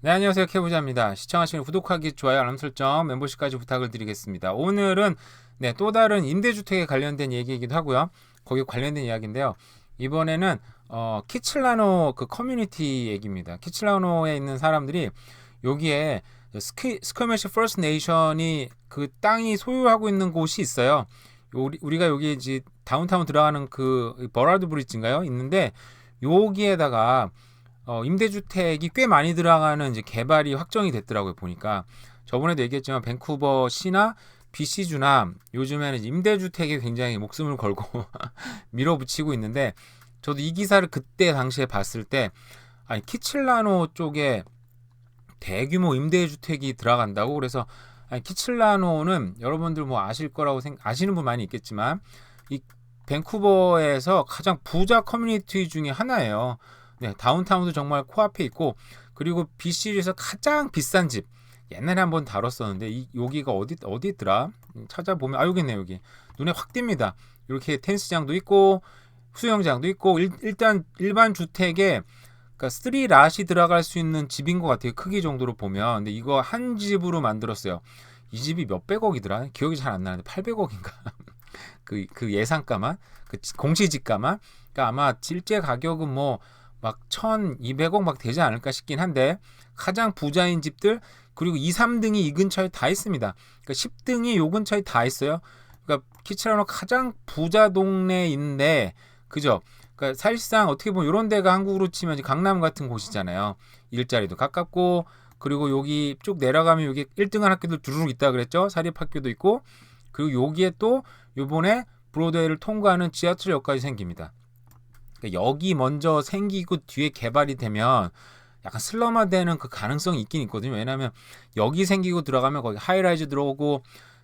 네, 안녕하세요. 캐부자입니다. 시청하시는 구독하기, 좋아요, 알람 설정, 멤버십까지 부탁을 드리겠습니다. 오늘은 또 다른 임대주택에 관련된 얘기이기도 하고요. 거기 관련된 이야기인데요. 이번에는 키칠라노 그 커뮤니티 얘기입니다. 키칠라노에 있는 사람들이 여기에 스퀴미시 퍼스트 네이션이 그 땅이 소유하고 있는 곳이 있어요. 우리가 여기 이제 다운타운 들어가는 그 버라드 브릿지인가요? 있는데 여기에다가 임대주택이 꽤 많이 들어가는 이제 개발이 확정이 됐더라고요. 보니까 저번에도 얘기했지만 밴쿠버 시나 BC주나 요즘에는 임대주택에 굉장히 목숨을 걸고 밀어붙이고 있는데, 저도 이 기사를 그때 당시에 봤을 때 아니 키칠라노 쪽에 대규모 임대주택이 들어간다고. 그래서 아니 키칠라노는 여러분들 뭐 아실 거라고 아시는 분 많이 있겠지만 이 밴쿠버에서 가장 부자 커뮤니티 중에 하나예요. 네, 다운타운도 정말 코앞에 있고, 그리고 BC에서 가장 비싼 집 옛날에 한번 다뤘었는데 여기가 어디 있더라? 찾아보면 여기 있네. 여기 눈에 확 띕니다. 이렇게 테니스장도 있고 수영장도 있고 일단 일반 주택에 그러니까 3랏이 들어갈 수 있는 집인 것 같아요. 크기 정도로 보면. 근데 이거 한 집으로 만들었어요. 이 집이 몇백억이더라? 기억이 잘 안 나는데 800억인가? 그 예상가만, 그 공시지가만. 그러니까 아마 실제 가격은 뭐 막 1200억 막 되지 않을까 싶긴 한데, 가장 부자인 집들, 그리고 2, 3등이 이 근처에 다 있습니다. 그러니까 10등이 요 근처에 다 있어요. 그러니까 키치라노 가장 부자 동네인데, 그죠? 그러니까 사실상 어떻게 보면 이런 데가 한국으로 치면 강남 같은 곳이잖아요. 일자리도 가깝고, 그리고 여기 쭉 내려가면 여기 1등한 학교들 두루룩 있다 그랬죠? 사립학교도 있고, 그리고 여기에 또 요번에 브로드웨이를 통과하는 지하철역까지 생깁니다. 그러니까 여기 먼저 생기고 뒤에 개발이 되면 약간 슬럼화되는 그 가능성이 있긴 있거든요. 왜냐하면 여기 생기고 들어가면 거기 하이라이즈 들어오고,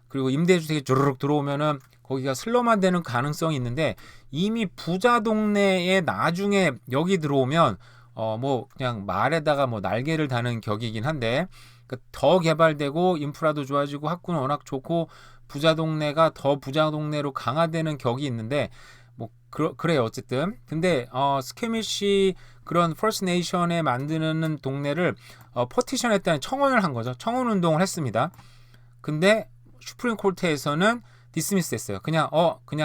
그리고 임대주택이 주르륵 들어오면은 거기가 슬럼화되는 가능성이 있는데, 이미 부자 동네에 나중에 여기 들어오면 뭐 그냥 말에다가 뭐 날개를 다는 격이긴 한데, 그러니까 더 개발되고 인프라도 좋아지고 학구는 워낙 좋고 부자 동네가 더 부자 동네로 강화되는 격이 있는데, 뭐 그래요 어쨌든. 근데 스캐미시 그런 퍼스트 네이션에 만드는 동네를 퍼티션 했다는 청원을 한 거죠. 청원 운동을 했습니다. 근데 슈프림 코트에서는 디스미스 했어요. 그냥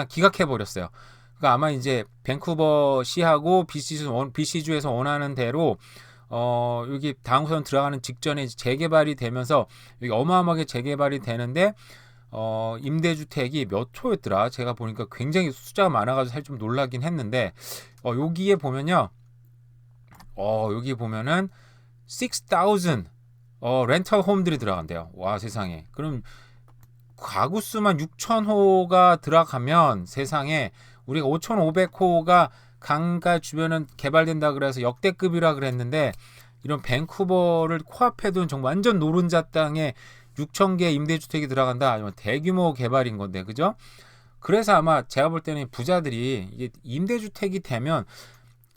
기각해 버렸어요. 그러니까 아마 이제 밴쿠버 시하고 BC주에서 원하는 대로 여기 다음선 들어가는 직전에 재개발이 되면서 여기 어마어마하게 재개발이 되는데, 임대주택이 몇 호였더라? 제가 보니까 굉장히 숫자가 많아가지고 사실 좀 놀라긴 했는데, 여기에 보면요. 여기 보면은 6,000 렌털 홈들이 들어간대요. 와, 세상에. 그럼 가구 수만 6,000호가 들어가면 세상에, 우리가 5,500호가 강가 주변은 개발된다 그래서 역대급이라 그랬는데, 이런 밴쿠버를 코앞에 둔 정말 완전 노른자 땅에 6,000개 임대주택이 들어간다. 아니면 대규모 개발인 건데, 그죠? 그래서 아마 제가 볼 때는 부자들이 이게 임대주택이 되면,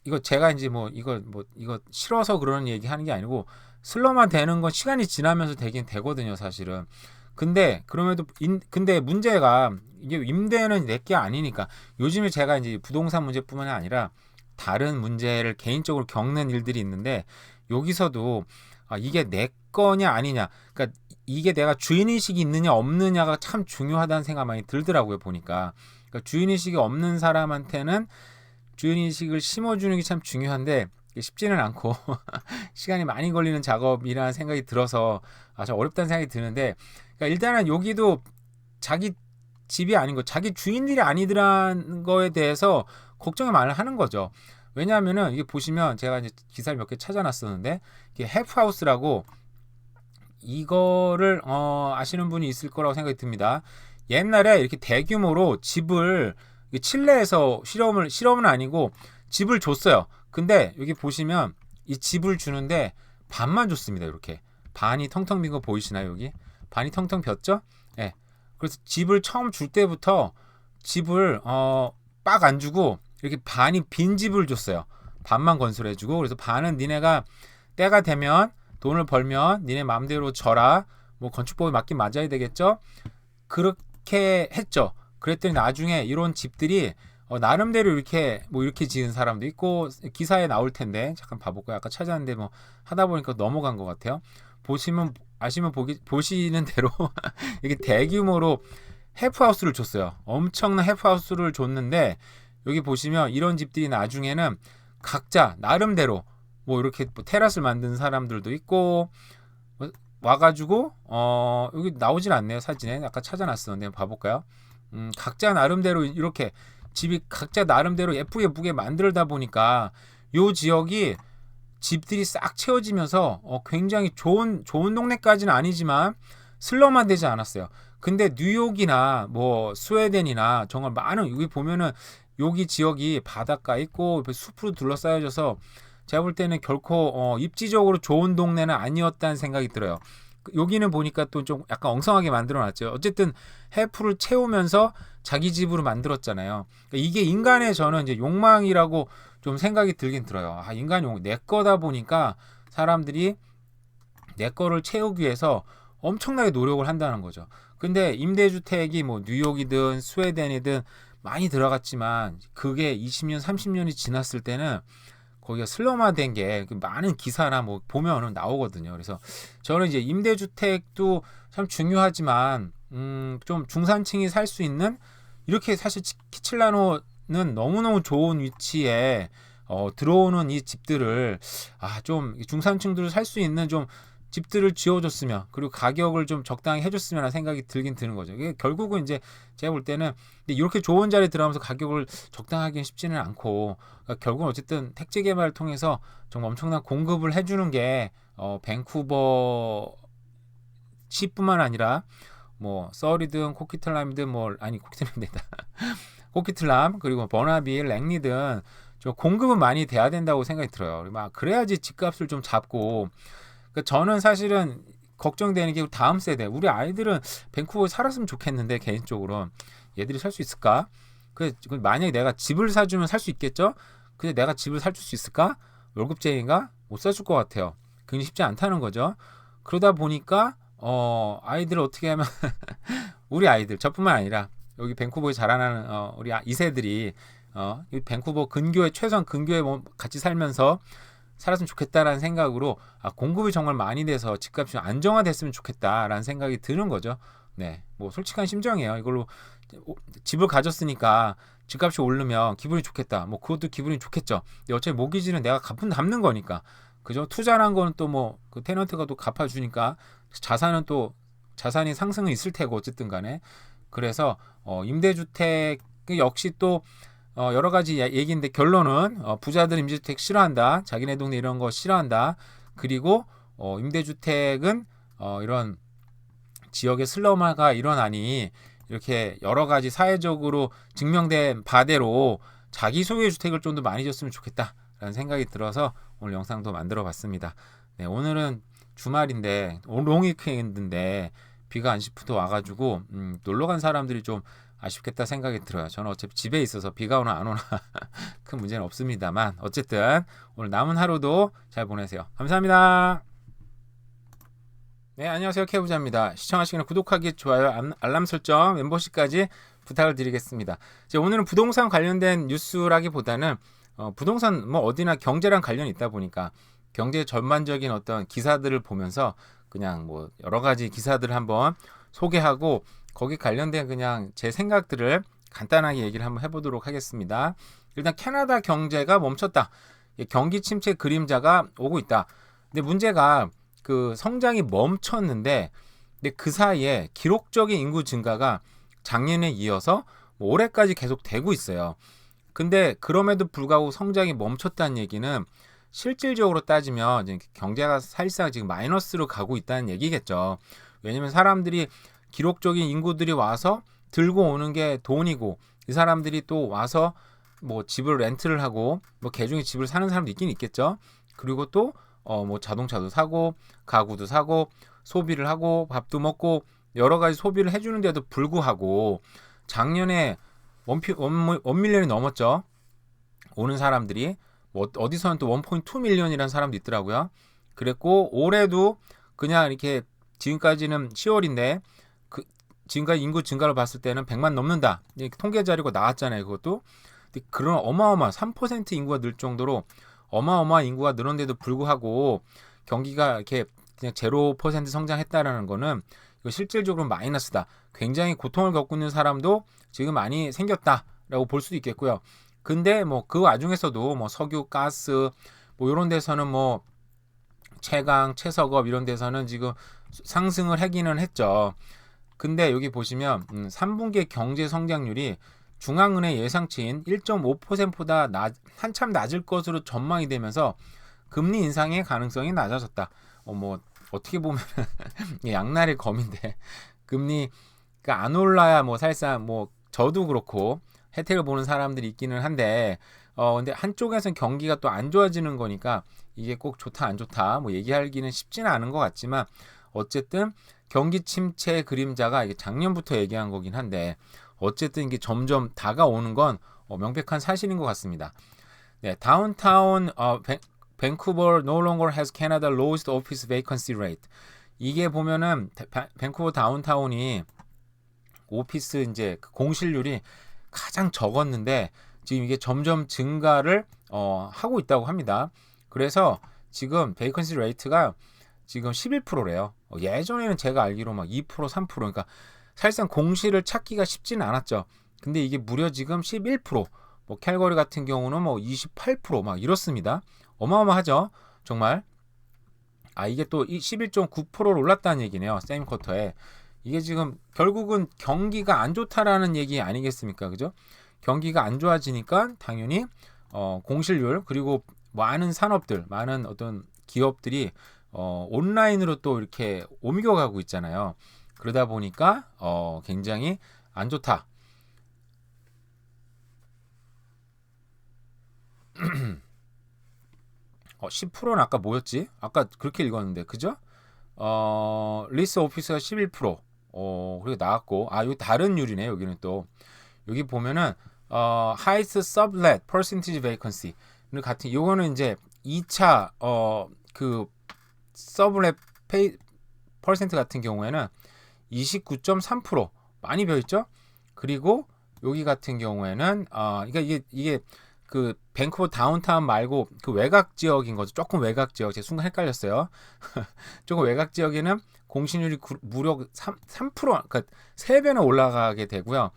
이거 제가 이제 이거 싫어서 그러는 얘기 하는 게 아니고, 슬럼화 되는 건 시간이 지나면서 되긴 되거든요, 사실은. 근데 문제가 이게 임대는 내 게 아니니까. 요즘에 제가 이제 부동산 문제뿐만 아니라 다른 문제를 개인적으로 겪는 일들이 있는데, 여기서도 이게 내 거냐 아니냐, 그러니까 이게 내가 주인의식이 있느냐 없느냐가 참 중요하다는 생각 많이 들더라고요. 보니까 그러니까 주인의식이 없는 사람한테는 주인의식을 심어주는 게 참 중요한데, 쉽지는 않고 시간이 많이 걸리는 작업이라는 생각이 들어서 좀 어렵다는 생각이 드는데, 그러니까 일단은 여기도 자기 집이 아닌 거, 자기 주인들이 아니더라는 거에 대해서 걱정을 많이 하는 거죠. 왜냐하면은 이게 보시면 제가 이제 기사를 몇 개 찾아놨었는데, 이게 해프하우스라고, 이거를 아시는 분이 있을 거라고 생각이 듭니다. 옛날에 이렇게 대규모로 집을 칠레에서 실험은 아니고 집을 줬어요. 근데 여기 보시면 이 집을 주는데 반만 줬습니다. 이렇게 반이 텅텅 빈 거 보이시나요? 여기 반이 텅텅 폈죠? 예. 네. 그래서 집을 처음 줄 때부터 집을 빡 안 주고 이렇게 반이 빈 집을 줬어요. 반만 건설해주고, 그래서 반은 니네가 때가 되면 돈을 벌면 니네 마음대로 져라. 뭐 건축법에 맞긴 맞아야 되겠죠? 그렇게 했죠. 그랬더니 나중에 이런 집들이 나름대로 이렇게 뭐 이렇게 지은 사람도 있고 기사에 나올 텐데 잠깐 봐볼까요? 아까 찾았는데 뭐 하다 보니까 넘어간 것 같아요. 보시면 보시는 대로 이게 대규모로 해프하우스를 줬어요. 엄청난 해프하우스를 줬는데 여기 보시면 이런 집들이 나중에는 각자 나름대로 뭐 이렇게 뭐 테라스를 만든 사람들도 있고 와가지고 여기 나오질 않네요. 사진에 아까 찾아놨었는데 봐볼까요? 각자 나름대로 이렇게 집이 각자 나름대로 예쁘게 만들다 보니까 요 지역이 집들이 싹 채워지면서 굉장히 좋은 동네까지는 아니지만 슬럼화 되지 않았어요. 근데 뉴욕이나 뭐 스웨덴이나 정말 많은 여기 보면은 여기 지역이 바닷가 있고 숲으로 둘러싸여져서 제가 볼 때는 결코 입지적으로 좋은 동네는 아니었다는 생각이 들어요. 여기는 보니까 또 좀 약간 엉성하게 만들어놨죠. 어쨌든 해프를 채우면서 자기 집으로 만들었잖아요. 그러니까 이게 인간의 저는 이제 욕망이라고 좀 생각이 들긴 들어요. 인간 내 거다 보니까 사람들이 내 거를 채우기 위해서 엄청나게 노력을 한다는 거죠. 근데 임대주택이 뭐 뉴욕이든 스웨덴이든 많이 들어갔지만 그게 20년, 30년이 지났을 때는 거기가 슬럼화된 게 많은 기사나 뭐 보면은 나오거든요. 그래서 저는 이제 임대주택도 참 중요하지만 좀 중산층이 살 수 있는 이렇게 사실 키칠라노는 너무너무 좋은 위치에 들어오는 이 집들을 좀 중산층들을 살 수 있는 좀 집들을 지어줬으면 그리고 가격을 좀 적당히 해줬으면 하는 생각이 들긴 드는 거죠. 이게 결국은 이제 제가 볼 때는 근데 이렇게 좋은 자리에 들어가면서 가격을 적당하기는 쉽지는 않고 그러니까 결국은 어쨌든 택지 개발을 통해서 정말 엄청난 공급을 해주는 게 밴쿠버 시뿐만 아니라 뭐 서리든 코키틀람이든 뭐 아니 코키틀람 된다 코키틀람 그리고 버나빌 랭리든 좀 공급은 많이 돼야 된다고 생각이 들어요. 막 그래야지 집값을 좀 잡고 저는 사실은 걱정되는 게 다음 세대 우리 아이들은 밴쿠버에 살았으면 좋겠는데 개인적으로 얘들이 살 수 있을까? 만약에 내가 집을 사주면 살 수 있겠죠? 근데 내가 집을 사줄 수 있을까? 월급쟁이가 못 사줄 것 같아요. 굉장히 쉽지 않다는 거죠. 그러다 보니까 아이들을 어떻게 하면 우리 아이들 저뿐만 아니라 여기 밴쿠버에 자라나는 우리 2세들이 이 밴쿠버 근교에 최소한 근교에 뭐 같이 살면서 살았으면 좋겠다라는 생각으로 공급이 정말 많이 돼서 집값이 좀 안정화됐으면 좋겠다라는 생각이 드는 거죠. 네, 뭐 솔직한 심정이에요. 이걸로 집을 가졌으니까 집값이 오르면 기분이 좋겠다. 뭐 그것도 기분이 좋겠죠. 근데 어차피 모기지는 내가 갚는 거니까. 그죠? 투자란 거는 또 뭐 그 테넌트가 또 갚아주니까 자산은 또 자산이 상승은 있을 테고 어쨌든 간에 그래서 임대주택 역시 또 여러 가지 얘기인데 결론은 부자들 임대주택 싫어한다. 자기네 동네 이런 거 싫어한다. 그리고 임대주택은 이런 지역의 슬럼화가 일어나니 이렇게 여러 가지 사회적으로 증명된 바대로 자기 소유의 주택을 좀 더 많이 줬으면 좋겠다라는 생각이 들어서 오늘 영상도 만들어 봤습니다. 네, 오늘은 주말인데 롱위크엔드인데 비가 안 시프트 와가지고 놀러 간 사람들이 좀 아쉽겠다 생각이 들어요. 저는 어차피 집에 있어서 비가 오나 안 오나 큰 문제는 없습니다만 어쨌든 오늘 남은 하루도 잘 보내세요. 감사합니다. 네, 안녕하세요. 케부자입니다. 시청하시기는 구독하기, 좋아요, 알람 설정, 멤버십까지 부탁을 드리겠습니다. 오늘은 부동산 관련된 뉴스라기보다는 부동산 뭐 어디나 경제랑 관련이 있다 보니까 경제 전반적인 어떤 기사들을 보면서 그냥 뭐 여러 가지 기사들을 한번 소개하고 거기 관련된 그냥 제 생각들을 간단하게 얘기를 한번 해보도록 하겠습니다. 일단 캐나다 경제가 멈췄다. 경기 침체 그림자가 오고 있다. 근데 문제가 그 성장이 멈췄는데 근데 그 사이에 기록적인 인구 증가가 작년에 이어서 뭐 올해까지 계속 되고 있어요. 근데 그럼에도 불구하고 성장이 멈췄다는 얘기는 실질적으로 따지면 이제 경제가 사실상 지금 마이너스로 가고 있다는 얘기겠죠. 왜냐면 사람들이 기록적인 인구들이 와서 들고 오는 게 돈이고 이 사람들이 또 와서 뭐 집을 렌트를 하고 뭐 개중에 집을 사는 사람도 있긴 있겠죠. 그리고 또 뭐 자동차도 사고 가구도 사고 소비를 하고 밥도 먹고 여러 가지 소비를 해주는데도 불구하고 작년에 1밀리언이 넘었죠. 오는 사람들이 뭐 어디서는 또 1.2 밀리언이라는 사람도 있더라고요. 그랬고 올해도 그냥 이렇게 지금까지는 10월인데 지금까지 인구 증가를 봤을 때는 100만 넘는다. 통계 자료가 나왔잖아요. 그것도. 근데 그런 어마어마한 3% 인구가 늘 정도로 어마어마한 인구가 늘었는데도 불구하고 경기가 이렇게 그냥 0% 성장했다라는 거는 이거 실질적으로 마이너스다. 굉장히 고통을 겪고 있는 사람도 지금 많이 생겼다라고 볼 수도 있겠고요. 근데 뭐 그 와중에서도 뭐 석유, 가스 뭐 이런 데서는 뭐 채광, 채석업 이런 데서는 지금 상승을 하기는 했죠. 근데 여기 보시면 3분기 경제 성장률이 중앙은행 예상치인 1.5%보다 한참 낮을 것으로 전망이 되면서 금리 인상의 가능성이 낮아졌다. 뭐 어떻게 보면 양날의 검인데 금리가 안 올라야 뭐 사실상 뭐 저도 그렇고 혜택을 보는 사람들이 있기는 한데 근데 한쪽에서는 경기가 또 안 좋아지는 거니까 이게 꼭 좋다 안 좋다 뭐 얘기하기는 쉽지는 않은 것 같지만 어쨌든 경기 침체의 그림자가 이게 작년부터 얘기한 거긴 한데 어쨌든 이게 점점 다가오는 건 명백한 사실인 것 같습니다. 네, 다운타운 밴쿠버 no longer has Canada lowest office vacancy rate. 이게 보면은 밴쿠버 다운타운이 오피스 이제 공실률이 가장 적었는데 지금 이게 점점 증가를 하고 있다고 합니다. 그래서 지금 베이컨시 레이트가 지금 11%래요. 예전에는 제가 알기로 막 2%, 3% 그러니까 사실상 공실을 찾기가 쉽지는 않았죠. 근데 이게 무려 지금 11%, 뭐 캘거리 같은 경우는 뭐 28%막 이렇습니다. 어마어마하죠. 정말. 이게 또 11.9%로 올랐다는 얘기네요. 세임 쿼터에. 이게 지금 결국은 경기가 안 좋다라는 얘기 아니겠습니까? 그죠? 경기가 안 좋아지니까 당연히 공실률 그리고 많은 산업들, 많은 어떤 기업들이 온라인으로 또 이렇게 옮겨가고 있잖아요. 그러다 보니까 굉장히 안 좋다. 10%는 아까 뭐였지? 아까 그렇게 읽었는데 그죠? 리스 오피스가 11%. 그리고 나왔고 여기 다른 율이네. 여기는 또 여기 보면은 highest sublet percentage vacancy 같은 요거는 이제 2차 그 sublet pay 퍼센트 같은 경우에는 29.3% 많이 비어있죠. 그리고 여기 같은 경우에는 그러니까 이게 그 밴쿠버 다운타운 말고 그 외곽 지역인 거죠. 조금 외곽 지역. 제가 순간 헷갈렸어요. 조금 외곽 지역에는 공신률이 무려 3%, 그러니까 3배나 올라가게 되고요.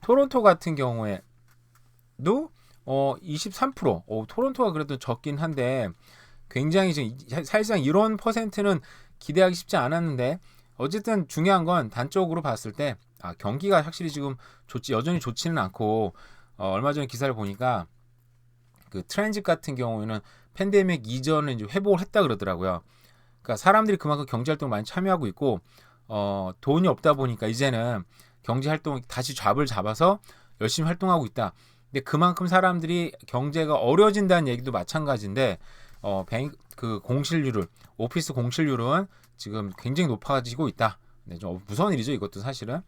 토론토 같은 경우에도 23%. 토론토가 그래도 적긴 한데 굉장히 지금 사실상 이런 퍼센트는 기대하기 쉽지 않았는데 어쨌든 중요한 건 단적으로 봤을 때 경기가 확실히 지금 여전히 좋지는 않고 얼마 전에 기사를 보니까 그 트랜짓 같은 경우에는 팬데믹 이전에 이제 회복을 했다 그러더라고요. 그러니까 사람들이 그만큼 경제 활동 많이 참여하고 있고 돈이 없다 보니까 이제는 경제 활동 다시 잡을 잡아서 열심히 활동하고 있다. 근데 그만큼 사람들이 경제가 어려워진다는 얘기도 마찬가지인데 그 공실률을 오피스 공실률은 지금 굉장히 높아지고 있다. 네, 좀 무서운 일이죠. 이것도 사실은.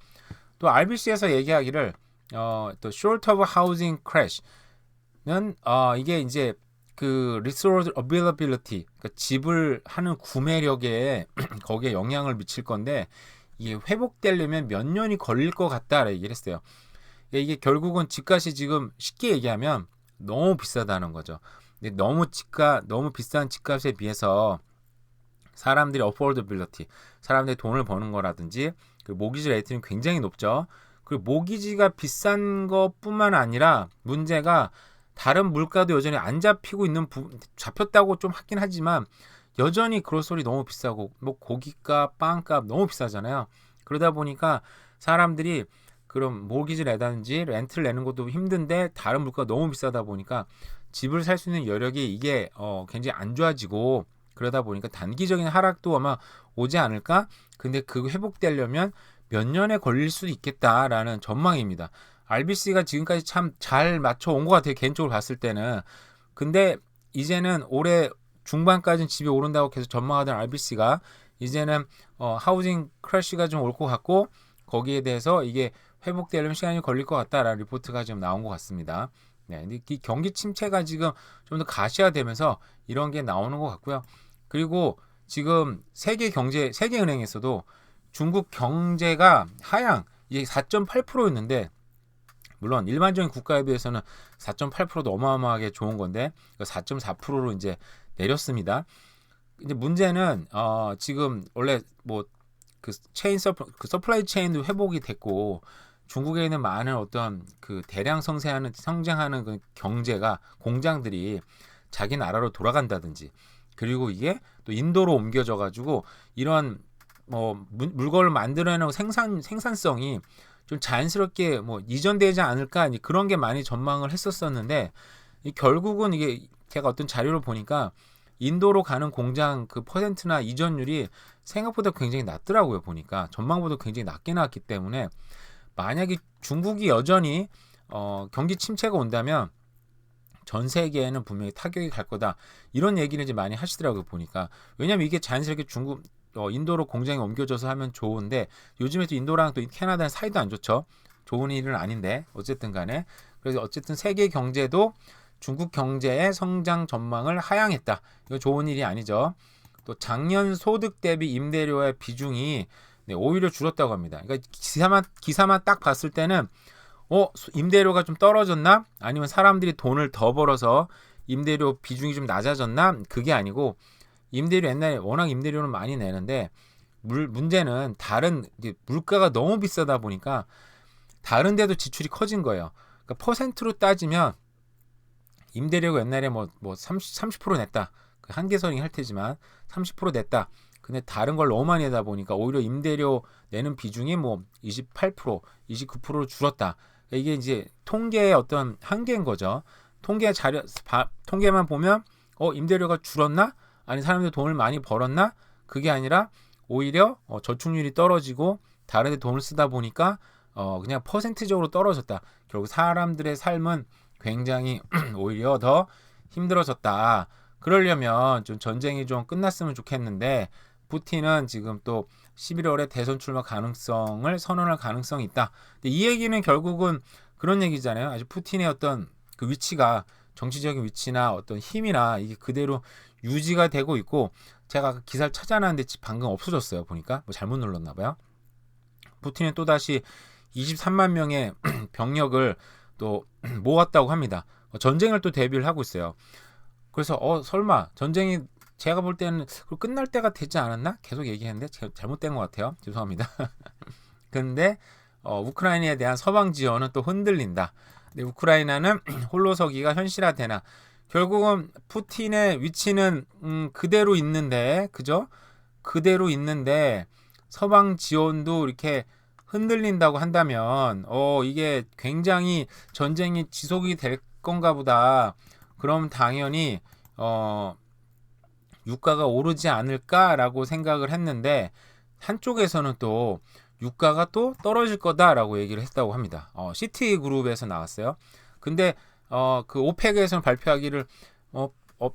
또 RBC에서 얘기하기를 또 short of housing crash는 이게 이제 그 resource availability, 그러니까 집을 하는 구매력에 거기에 영향을 미칠 건데 이게 회복되려면 몇 년이 걸릴 것 같다라고 얘기를 했어요. 이게 결국은 집값이 지금 쉽게 얘기하면 너무 비싸다는 거죠. 근데 너무 비싼 집값에 비해서 사람들이 affordability, 사람들이 돈을 버는 거라든지 그 모기지 레이트는 굉장히 높죠. 그리고 모기지가 비싼 것뿐만 아니라 문제가 다른 물가도 여전히 안 잡히고 있는 잡혔다고 좀 하긴 하지만 여전히 그로소리 너무 비싸고 뭐 고기값, 빵값 너무 비싸잖아요. 그러다 보니까 사람들이 그럼 모기지 내다든지 렌트를 내는 것도 힘든데 다른 물가가 너무 비싸다 보니까 집을 살 수 있는 여력이 이게 굉장히 안 좋아지고 그러다 보니까 단기적인 하락도 아마 오지 않을까? 근데 그 회복되려면 몇 년에 걸릴 수도 있겠다라는 전망입니다. RBC가 지금까지 참 잘 맞춰온 것 같아요. 개인적으로 봤을 때는. 근데 이제는 올해 중반까지는 집이 오른다고 계속 전망하던 RBC가 이제는 하우징 크래시가 좀 올 것 같고 거기에 대해서 이게 회복되려면 시간이 걸릴 것 같다라는 리포트가 지금 나온 것 같습니다. 네, 근데 이 경기 침체가 지금 좀 더 가시화되면서 이런 게 나오는 것 같고요. 그리고 지금 세계은행에서도 중국 경제가 하향 이게 4.8%였는데 물론 일반적인 국가에 비해서는 4.8%도 어마어마하게 좋은 건데 4.4%로 이제 내렸습니다. 이제 문제는 지금 원래 뭐 그 서플라이 체인도 회복이 됐고 중국에 있는 많은 어떤 그 대량 성장하는 그 경제가 공장들이 자기 나라로 돌아간다든지 그리고 이게 또 인도로 옮겨져 가지고 이런 뭐 물건을 만들어내는 생산성이 좀 자연스럽게 뭐 이전되지 않을까 그런 게 많이 전망을 했었었는데 결국은 이게 제가 어떤 자료를 보니까 인도로 가는 공장 그 퍼센트나 이전율이 생각보다 굉장히 낮더라고요. 보니까 전망보다 굉장히 낮게 나왔기 때문에 만약에 중국이 여전히 경기 침체가 온다면 전 세계에는 분명히 타격이 갈 거다 이런 얘기를 이제 많이 하시더라고요. 보니까 왜냐면 이게 자연스럽게 인도로 공장이 옮겨져서 하면 좋은데 요즘에 또 인도랑 또 캐나다는 사이도 안 좋죠. 좋은 일은 아닌데 어쨌든 간에 그래서 어쨌든 세계 경제도 중국 경제의 성장 전망을 하향했다. 이거 좋은 일이 아니죠. 또 작년 소득 대비 임대료의 비중이 오히려 줄었다고 합니다. 그러니까 기사만 딱 봤을 때는 임대료가 좀 떨어졌나? 아니면 사람들이 돈을 더 벌어서 임대료 비중이 좀 낮아졌나? 그게 아니고 임대료 옛날에 워낙 임대료는 많이 내는데 문제는 물가가 너무 비싸다 보니까 다른 데도 지출이 커진 거예요. 그러니까 퍼센트로 따지면 임대료가 옛날에 뭐 30% 냈다. 한계선이 할 테지만 30% 냈다. 근데 다른 걸 너무 많이 내다 보니까 오히려 임대료 내는 비중이 뭐 28%, 29%로 줄었다. 이게 이제 통계의 어떤 한계인 거죠. 통계만 보면 임대료가 줄었나? 아니 사람들이 돈을 많이 벌었나? 그게 아니라 오히려 저축률이 떨어지고 다른 데 돈을 쓰다 보니까 그냥 퍼센트적으로 떨어졌다. 결국 사람들의 삶은 굉장히 오히려 더 힘들어졌다. 그러려면 좀 전쟁이 좀 끝났으면 좋겠는데 푸틴은 지금 또 11월에 대선 출마 가능성을 선언할 가능성이 있다. 근데 이 얘기는 결국은 그런 얘기잖아요. 아직 푸틴의 어떤 그 위치가 정치적인 위치나 어떤 힘이나 이게 그대로 유지가 되고 있고 제가 기사를 찾아놨는데 방금 없어졌어요. 보니까 뭐 잘못 눌렀나 봐요. 푸틴은 또다시 23만 명의 병력을 또 모았다고 합니다. 전쟁을 또 대비를 하고 있어요. 그래서 설마 전쟁이 제가 볼 때는 끝날 때가 되지 않았나? 계속 얘기했는데 잘못된 것 같아요. 죄송합니다. 근데 우크라이나에 대한 서방 지원은 또 흔들린다. 근데 우크라이나는 홀로 서기가 현실화되나? 결국은 푸틴의 위치는 그대로 있는데, 그죠? 그대로 있는데 서방 지원도 이렇게 흔들린다고 한다면 이게 굉장히 전쟁이 지속이 될 건가 보다. 그럼 당연히 유가가 오르지 않을까라고 생각을 했는데 한쪽에서는 또 유가가 또 떨어질 거다라고 얘기를 했다고 합니다. 시티그룹에서 나왔어요. 근데 그 오펙에서는 발표하기를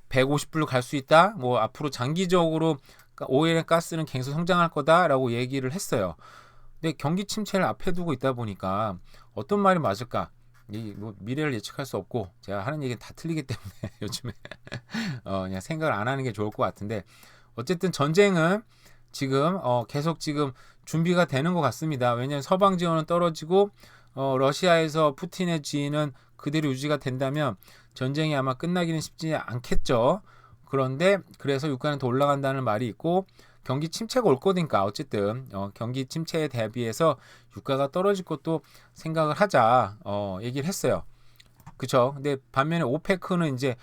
150불로 갈 수 있다. 뭐 앞으로 장기적으로 오일의 가스는 계속 성장할 거다라고 얘기를 했어요. 근데 경기 침체를 앞에 두고 있다 보니까 어떤 말이 맞을까? 뭐 미래를 예측할 수 없고 제가 하는 얘기는 다 틀리기 때문에 요즘에 그냥 생각을 안 하는 게 좋을 것 같은데 어쨌든 전쟁은 지금 계속 지금 준비가 되는 것 같습니다. 왜냐하면 서방 지원은 떨어지고 러시아에서 푸틴의 지위는 그대로 유지가 된다면 전쟁이 아마 끝나기는 쉽지 않겠죠. 그런데 그래서 유가는 더 올라간다는 말이 있고 경기 침체가 올 거니까 어쨌든 경기 침체에 대비해서 유가가 떨어질 것도 생각을 하자 얘기를 했어요. 그쵸? 근데 반면에 오페크는 이제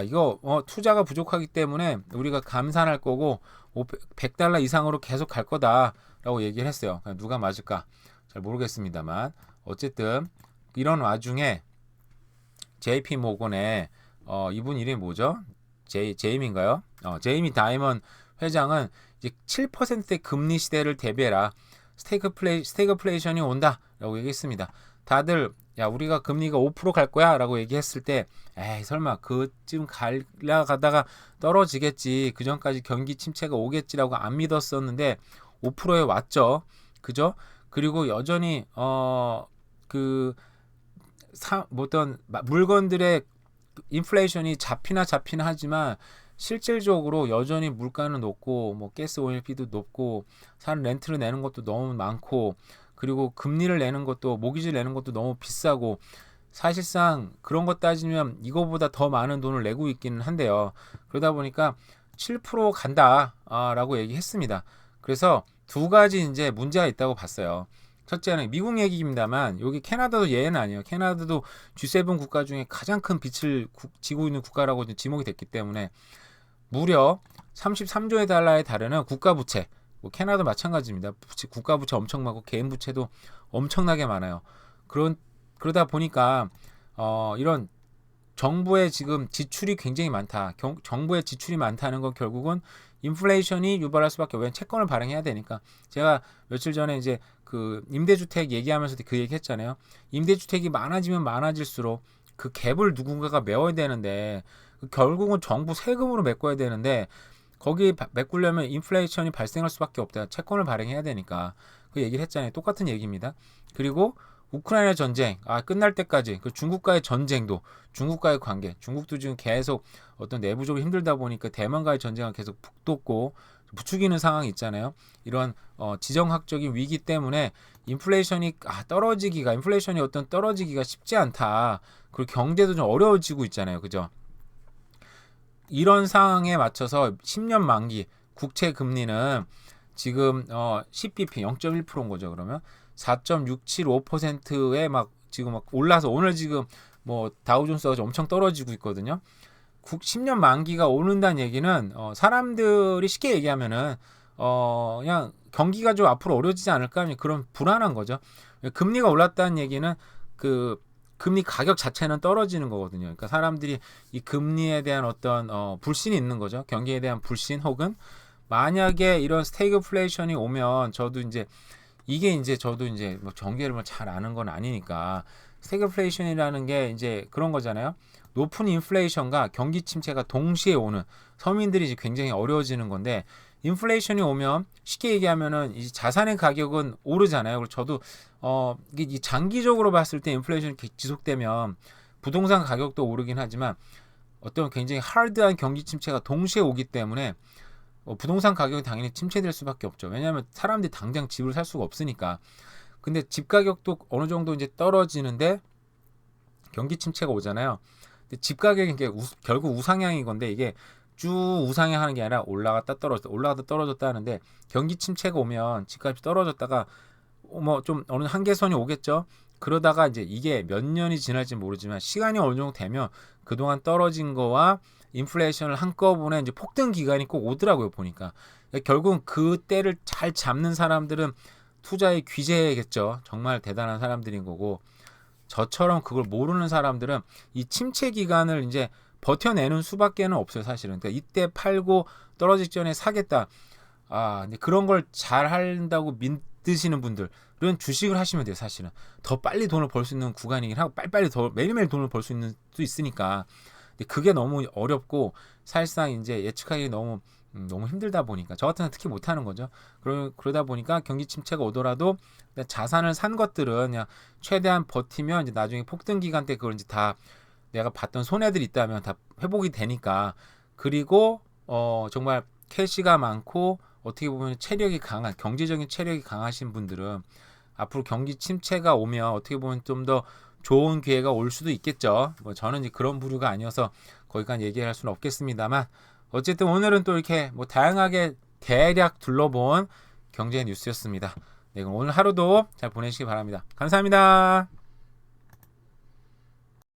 이거 투자가 부족하기 때문에 우리가 감산할 거고 100달러 이상으로 계속 갈 거다라고 얘기를 했어요. 누가 맞을까? 잘 모르겠습니다만 어쨌든 이런 와중에 JP 모건의 이분 이름이 뭐죠? 제임인가요? 제이미 다이먼 회장은 이제 7%의 금리 시대를 대비해라. 스태그플레이션이 온다라고 얘기했습니다. 다들 우리가 금리가 5% 갈 거야라고 얘기했을 때 에이 설마 그쯤 가다가 떨어지겠지. 그 전까지 경기 침체가 오겠지라고 안 믿었었는데 5%에 왔죠. 그죠? 그리고 여전히 어떤 물건들의 인플레이션이 잡히나 하지만 실질적으로 여전히 물가는 높고 뭐 가스 오일비도 높고 사는 렌트를 내는 것도 너무 많고 그리고 금리를 내는 것도 모기지 내는 것도 너무 비싸고 사실상 그런 것 따지면 이거보다 더 많은 돈을 내고 있기는 한데요. 그러다 보니까 7% 간다라고 얘기했습니다. 그래서 두 가지 이제 문제가 있다고 봤어요. 첫째는 미국 얘기입니다만 여기 캐나다도 예외는 아니에요. 캐나다도 G7 국가 중에 가장 큰 빚을 지고 있는 국가라고 지목이 됐기 때문에 무려 33조의 달러에 달하는 국가 부채, 뭐 캐나다 마찬가지입니다. 국가 부채 엄청 많고 개인 부채도 엄청나게 많아요. 그러다 보니까 이런 정부의 지금 지출이 굉장히 많다. 정부의 지출이 많다는 건 결국은 인플레이션이 유발할 수밖에 없어요. 채권을 발행해야 되니까. 제가 며칠 전에 이제 그 임대주택 얘기하면서도 그 얘기 했잖아요. 임대주택이 많아지면 많아질수록 그 갭을 누군가가 메워야 되는데 결국은 정부 세금으로 메꿔야 되는데 거기 메꾸려면 인플레이션이 발생할 수밖에 없다. 채권을 발행해야 되니까. 그 얘기를 했잖아요. 똑같은 얘기입니다. 그리고 우크라이나 전쟁 끝날 때까지 그 중국과의 전쟁도 중국과의 관계 중국도 지금 계속 어떤 내부적으로 힘들다 보니까 대만과의 전쟁을 계속 북돋고 부추기는 상황이 있잖아요. 이런 지정학적인 위기 때문에 인플레이션이 인플레이션이 어떤 떨어지기가 쉽지 않다. 그리고 경제도 좀 어려워지고 있잖아요. 그죠? 이런 상황에 맞춰서 10년 만기 국채 금리는 지금 10bp 0.1%인 거죠. 그러면 4.675%에 막 지금 막 올라서 오늘 지금 뭐 다우존스가 엄청 떨어지고 있거든요. 10년 만기가 오른다는 얘기는 사람들이 쉽게 얘기하면은 그냥 경기가 좀 앞으로 어려지지 않을까 하는 그런 불안한 거죠. 금리가 올랐다는 얘기는 그 금리 가격 자체는 떨어지는 거거든요. 그러니까 사람들이 이 금리에 대한 어떤 불신이 있는 거죠. 경기에 대한 불신 혹은 만약에 이런 스태그플레이션이 오면 저도 이제 뭐 경제를 뭐 잘 아는 건 아니니까 스태그플레이션이라는 게 이제 그런 거잖아요. 높은 인플레이션과 경기 침체가 동시에 오는 서민들이 이제 굉장히 어려워지는 건데 인플레이션이 오면 쉽게 얘기하면은 이 자산의 가격은 오르잖아요. 그리고 저도 이 장기적으로 봤을 때 인플레이션이 지속되면 부동산 가격도 오르긴 하지만 어떤 굉장히 하드한 경기 침체가 동시에 오기 때문에 부동산 가격은 당연히 침체될 수밖에 없죠. 왜냐하면 사람들이 당장 집을 살 수가 없으니까. 근데 집 가격도 어느 정도 이제 떨어지는데 경기 침체가 오잖아요. 근데 집 가격이 결국 우상향인 건데 이게 쭉 우상향하는 게 아니라 올라갔다 떨어졌다 하는데 경기 침체가 오면 집값이 떨어졌다가 뭐 좀 어느 한계선이 오겠죠. 그러다가 이제 이게 몇 년이 지날지 모르지만 시간이 어느 정도 되면 그동안 떨어진 거와 인플레이션을 한꺼번에 이제 폭등 기간이 꼭 오더라고요. 보니까 결국은 그 때를 잘 잡는 사람들은 투자의 귀재겠죠. 정말 대단한 사람들인 거고 저처럼 그걸 모르는 사람들은 이 침체 기간을 이제 버텨내는 수밖에는 없어요. 사실은. 그러니까 이때 팔고 떨어지기 전에 사겠다. 근데 그런 걸 잘 한다고 믿으시는 분들은 주식을 하시면 돼요. 사실은 더 빨리 돈을 벌 수 있는 구간이긴 하고 빨리빨리 더 매일매일 돈을 벌 수 있는 수 있으니까. 근데 그게 너무 어렵고 사실상 이제 예측하기 너무 힘들다 보니까 저 같은 경우는 특히 못하는 거죠. 그러다 보니까 경기 침체가 오더라도 자산을 산 것들은 그냥 최대한 버티면 이제 나중에 폭등 기간 때 그걸 이제 다 내가 봤던 손해들이 있다면 다 회복이 되니까. 그리고 정말 캐시가 많고 어떻게 보면 경제적인 체력이 강하신 분들은 앞으로 경기 침체가 오면 어떻게 보면 좀 더 좋은 기회가 올 수도 있겠죠. 뭐 저는 이제 그런 부류가 아니어서 거기까지 얘기할 수는 없겠습니다만 어쨌든 오늘은 또 이렇게 뭐 다양하게 대략 둘러본 경제 뉴스였습니다. 네, 그럼 오늘 하루도 잘 보내시기 바랍니다. 감사합니다.